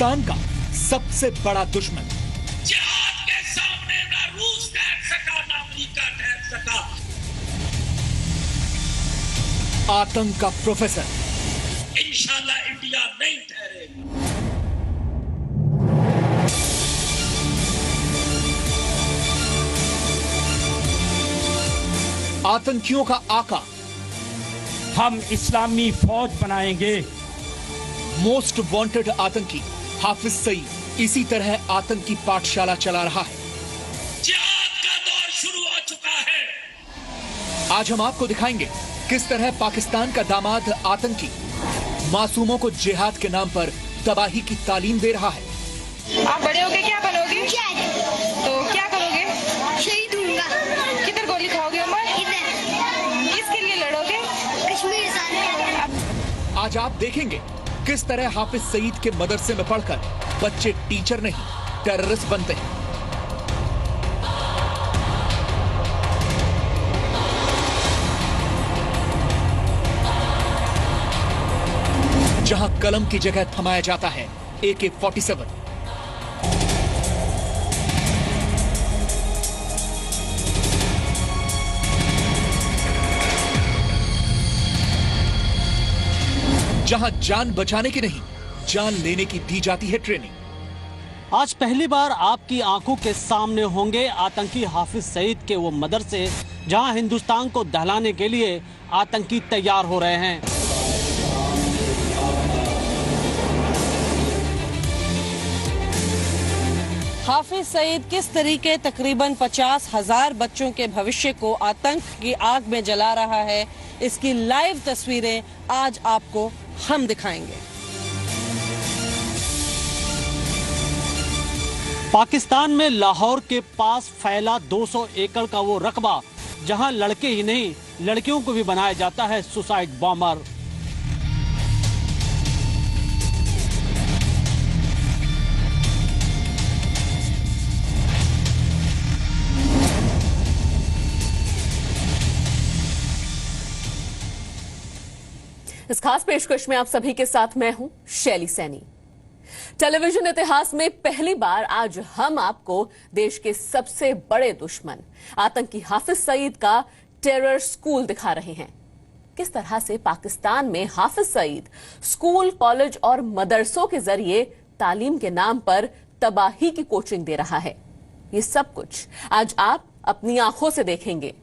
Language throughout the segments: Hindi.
पाकिस्तान का सबसे बड़ा दुश्मन। जिहाद के सामने ना रूस ठहर सका ना अमेरिका ठहर सका। आतंक का प्रोफेसर। इंशाल्लाह इंडिया नहीं ठहरेगा। आतंकियों का आका। हम इस्लामी फौज बनाएंगे। मोस्ट वांटेड आतंकी हाफिज सईद इसी तरह आतंकी पाठशाला चला रहा है। जिहाद का दौर शुरू हो चुका है। आज हम आपको दिखाएंगे किस तरह पाकिस्तान का दामाद आतंकी मासूमों को जिहाद के नाम पर तबाही की तालीम दे रहा है। आप बड़े होके क्या बनोगे? तो क्या करोगे? शहीद होऊंगा। किधर गोली खाओगे उमर? इधर। किसके लिए लड़ोगे? कश्मीर साथ। आज आप देखेंगे किस तरह हाफिज सईद के मदरसे में पढ़कर बच्चे टीचर नहीं टेररिस्ट बनते हैं। जहां कलम की जगह थमाया जाता है AK-47। जहां जान बचाने की नहीं जान लेने की दी जाती है ट्रेनिंग। आज पहली बार आपकी आंखों के सामने होंगे आतंकी हाफिज सईद के वो मदरसे जहां हिंदुस्तान को दहलाने के लिए आतंकी तैयार हो रहे हैं। हाफिज सईद किस तरीके तकरीबन 50,000 बच्चों के भविष्य को आतंक की आग में जला रहा है, इसकी लाइव तस्वीरें आज आपको हम दिखाएंगे। पाकिस्तान में लाहौर के पास फैला 200 एकड़ का वो रकबा जहां लड़के ही नहीं लड़कियों को भी बनाया जाता है सुसाइड बॉम्बर। इस खास पेशकश में आप सभी के साथ मैं हूं शैली सैनी। टेलीविजन इतिहास में पहली बार आज हम आपको देश के सबसे बड़े दुश्मन आतंकी हाफिज सईद का टेरर स्कूल दिखा रहे हैं। किस तरह से पाकिस्तान में हाफिज सईद स्कूल, कॉलेज और मदरसों के जरिए तालीम के नाम पर तबाही की कोचिंग दे रहा है, ये सब कुछ आज आप अपनी आंखों से देखेंगे।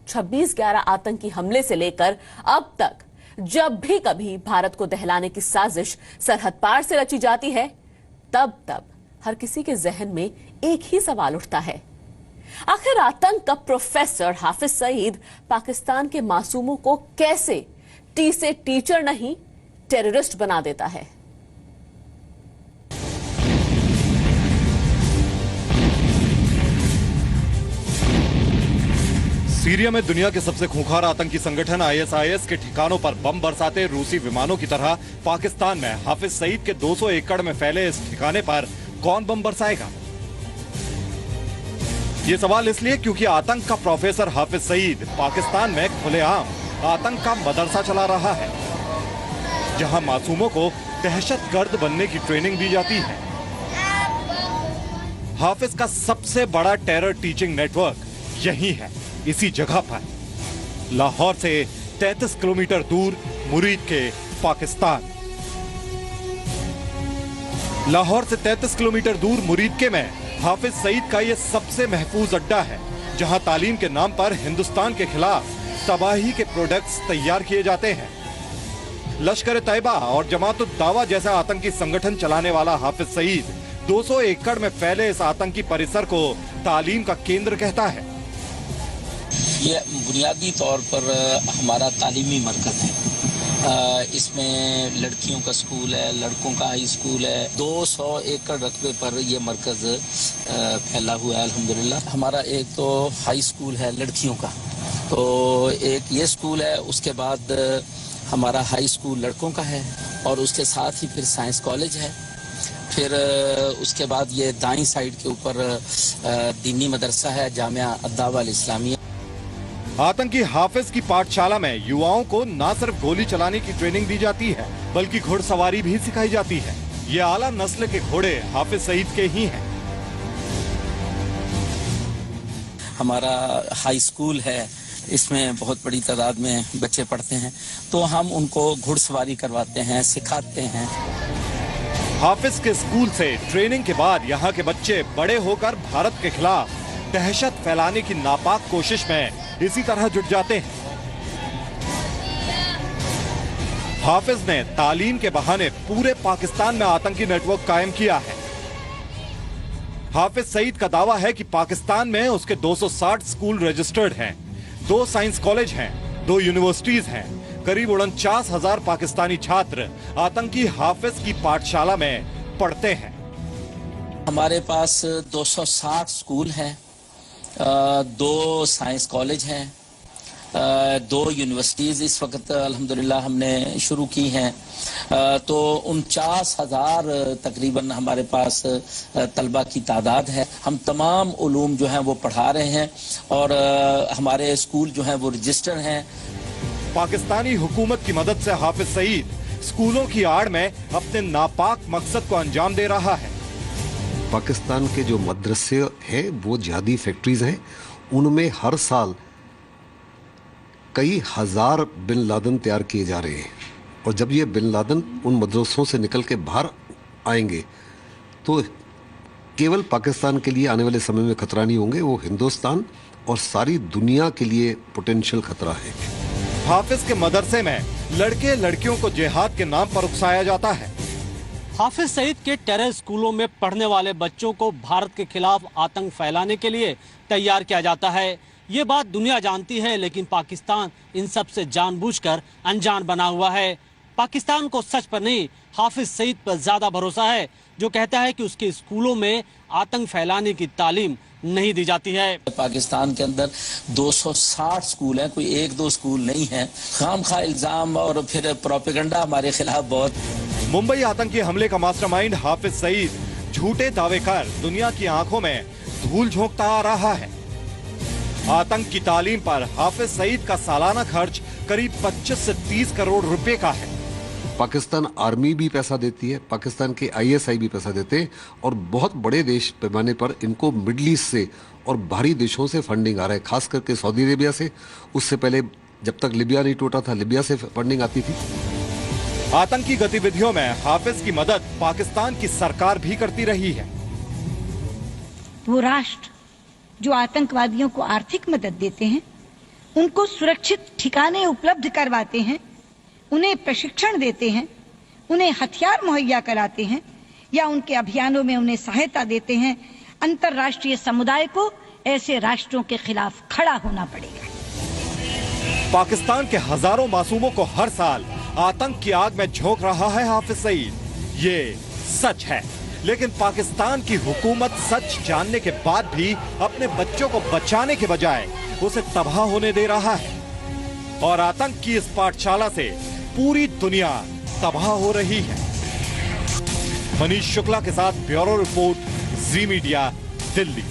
26/11 आतंकी हमले से लेकर अब तक जब भी कभी भारत को दहलाने की साजिश सरहद पार से रची जाती है, तब हर किसी के जहन में एक ही सवाल उठता है, आखिर आतंक का प्रोफेसर हाफिज सईद पाकिस्तान के मासूमों को कैसे टी से टीचर नहीं टेररिस्ट बना देता है। सीरिया में दुनिया के सबसे खूंखार आतंकी संगठन ISIS के ठिकानों पर बम बरसाते रूसी विमानों की तरह पाकिस्तान में हाफिज सईद के 200 एकड़ में फैले इस ठिकाने पर कौन बम बरसाएगा? ये सवाल इसलिए क्योंकि आतंक का प्रोफेसर हाफिज सईद पाकिस्तान में खुलेआम आतंक का मदरसा चला रहा है, जहां मासूमों को दहशतगर्द बनने की ट्रेनिंग दी जाती है। हाफिज का सबसे बड़ा टेरर टीचिंग नेटवर्क यही है, इसी जगह पर लाहौर से 33 किलोमीटर दूर मुरीद के पाकिस्तान। लाहौर से 33 किलोमीटर दूर मुरीद के में हाफिज सईद का यह सबसे महफूज अड्डा है, जहां तालीम के नाम पर हिंदुस्तान के खिलाफ तबाही के प्रोडक्ट्स तैयार किए जाते हैं। लश्कर तैयबा और जमात दावा जैसा आतंकी संगठन चलाने वाला हाफिज सईद 200 एकड़ में फैले इस आतंकी परिसर को तालीम का केंद्र कहता है। ये बुनियादी तौर पर हमारा तालीमी मरकज है। इसमें लड़कियों का स्कूल है, लड़कों का हाई स्कूल है। 200 एकड़ रकबे पर यह मरकज फैला हुआ है अल्हम्दुलिल्लाह। हमारा एक तो हाई स्कूल है लड़कियों का, तो एक ये स्कूल है। उसके बाद हमारा हाई स्कूल लड़कों का है और उसके साथ ही फिर साइंस कॉलेज है। फिर उसके बाद ये दाईं साइड के ऊपर दीनी मदरसा है, जामिया अद्दावा अल इस्लामिया। आतंकी हाफिज की पाठशाला में युवाओं को न सिर्फ गोली चलाने की ट्रेनिंग दी जाती है, बल्कि घुड़सवारी भी सिखाई जाती है। ये आला नस्ल के घोड़े हाफिज सईद के ही हैं। हमारा हाई स्कूल है, इसमें बहुत बड़ी तादाद में बच्चे पढ़ते हैं, तो हम उनको घुड़सवारी करवाते हैं, सिखाते हैं। हाफिज के स्कूल से ट्रेनिंग के बाद यहाँ के बच्चे बड़े होकर भारत के खिलाफ दहशत फैलाने की नापाक कोशिश में इसी तरह जुट जाते हैं। हाफिज ने तालीम के बहाने पूरे पाकिस्तान में आतंकी नेटवर्क कायम किया है। हाफिज सईद का दावा है कि पाकिस्तान में उसके 260 स्कूल रजिस्टर्ड हैं, 2 साइंस कॉलेज हैं, 2 यूनिवर्सिटीज हैं। करीब 49,000 पाकिस्तानी छात्र आतंकी हाफिज की पाठशाला में पढ़ते हैं। हमारे पास 260 स्कूल हैं, 2 साइंस कॉलेज हैं, 2 यूनिवर्सिटीज इस वक्त अल्हम्दुलिल्लाह हमने शुरू की हैं। तो 49,000 तकरीबन हमारे पास तलबा की तादाद है। हम तमाम उलूम जो हैं वो पढ़ा रहे हैं और हमारे स्कूल जो हैं वो रजिस्टर हैं। पाकिस्तानी हुकूमत की मदद से हाफिज सईद स्कूलों की आड़ में अपने नापाक मकसद को अंजाम दे रहा है। पाकिस्तान के जो मदरसे हैं वो जिहादी फैक्ट्रीज हैं, उनमें हर साल कई हजार बिन लादेन तैयार किए जा रहे हैं और जब ये बिन लादेन उन मदरसों से निकल के बाहर आएंगे तो केवल पाकिस्तान के लिए आने वाले समय में खतरा नहीं होंगे, वो हिंदुस्तान और सारी दुनिया के लिए पोटेंशियल खतरा है। हाफिज के मदरसे में लड़के लड़कियों को जिहाद के नाम पर उकसाया जाता है। हाफिज सईद के टेरर स्कूलों में पढ़ने वाले बच्चों को भारत के खिलाफ आतंक फैलाने के लिए तैयार किया जाता है। ये बात दुनिया जानती है, लेकिन पाकिस्तान इन सब से जानबूझकर अनजान बना हुआ है। पाकिस्तान को सच पर नहीं, हाफिज सईद पर ज्यादा भरोसा है, जो कहता है कि उसके स्कूलों में आतंक फैलाने की तालीम नहीं दी जाती है। पाकिस्तान के अंदर 260 स्कूल हैं, कोई 1-2 स्कूल नहीं है। खामखा इल्जाम और फिर प्रोपेगेंडा हमारे खिलाफ बहुत। मुंबई आतंकी हमले का मास्टरमाइंड हाफिज सईद झूठे दावे कर दुनिया की आंखों में धूल झोंकता आ रहा है। आतंक की तालीम पर हाफिज सईद का सालाना खर्च करीब 25 से 30 करोड़ रुपए का है। पाकिस्तान आर्मी भी पैसा देती है, पाकिस्तान के ISI भी पैसा देते हैं और बहुत बड़े देश पैमाने पर इनको मिडल ईस्ट से और बाहरी देशों से फंडिंग आ रहा है, खास करके सऊदी अरेबिया से। उससे पहले जब तक लिबिया नहीं टूटा था, लिबिया से फंडिंग आती थी। आतंकी गतिविधियों में हाफिज की मदद पाकिस्तान की सरकार भी करती रही है। वो राष्ट्र जो आतंकवादियों को आर्थिक मदद देते हैं, उनको सुरक्षित ठिकाने उपलब्ध करवाते हैं, उन्हें प्रशिक्षण देते हैं, उन्हें हथियार मुहैया कराते हैं या उनके अभियानों में उन्हें सहायता देते हैं, अंतर्राष्ट्रीय समुदाय को ऐसे राष्ट्रों के खिलाफ खड़ा होना पड़ेगा। पाकिस्तान के हजारों मासूमों को हर साल आतंक की आग में झोंक रहा है हाफिज सईद, ये सच है। लेकिन पाकिस्तान की हुकूमत सच जानने के बाद भी अपने बच्चों को बचाने के बजाय उसे तबाह होने दे रहा है और आतंक की इस पाठशाला से पूरी दुनिया तबाह हो रही है। मनीष शुक्ला के साथ ब्यूरो रिपोर्ट, जी मीडिया, दिल्ली।